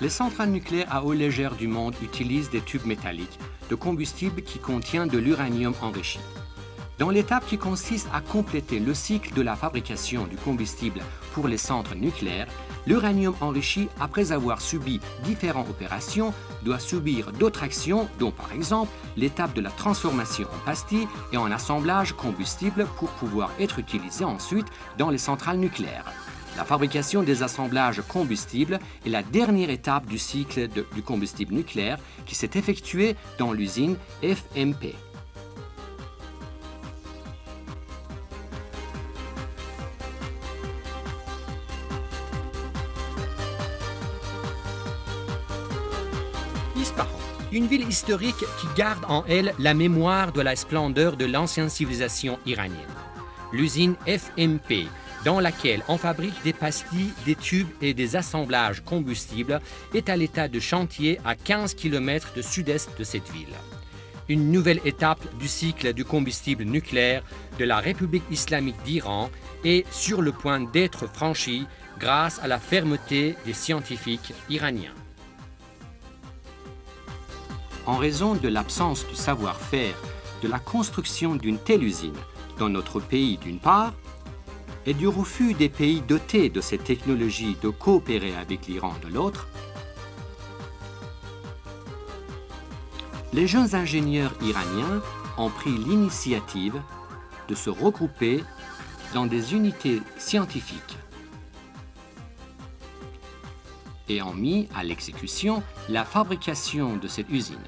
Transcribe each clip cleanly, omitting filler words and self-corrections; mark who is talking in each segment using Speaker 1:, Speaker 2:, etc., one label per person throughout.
Speaker 1: Les centrales nucléaires à eau légère du monde utilisent des tubes métalliques de combustible qui contient de l'uranium enrichi. Dans l'étape qui consiste à compléter le cycle de la fabrication du combustible pour les centres nucléaires, l'uranium enrichi, après avoir subi différentes opérations, doit subir d'autres actions, dont par exemple l'étape de la transformation en pastilles et en assemblage combustible pour pouvoir être utilisé ensuite dans les centrales nucléaires. La fabrication des assemblages combustibles est la dernière étape du cycle du combustible nucléaire qui s'est effectuée dans l'usine FMP. Ispahan, une ville historique qui garde en elle la mémoire de la splendeur de l'ancienne civilisation iranienne. L'usine FMP, dans laquelle on fabrique des pastilles, des tubes et des assemblages combustibles, est à l'état de chantier à 15 km de sud-est de cette ville. Une nouvelle étape du cycle du combustible nucléaire de la République islamique d'Iran est sur le point d'être franchie grâce à la fermeté des scientifiques iraniens. En raison de l'absence du savoir-faire de la construction d'une telle usine dans notre pays d'une part, et du refus des pays dotés de cette technologie de coopérer avec l'Iran de l'autre, les jeunes ingénieurs iraniens ont pris l'initiative de se regrouper dans des unités scientifiques et ont mis à l'exécution la fabrication de cette usine.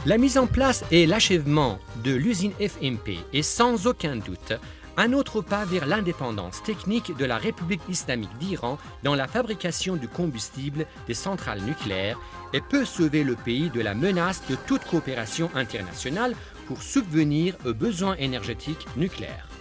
Speaker 1: La mise en place et l'achèvement de l'usine FMP est sans aucun doute un autre pas vers l'indépendance technique de la République islamique d'Iran dans la fabrication du combustible des centrales nucléaires et peut sauver le pays de la menace de toute coopération internationale pour subvenir aux besoins énergétiques nucléaires.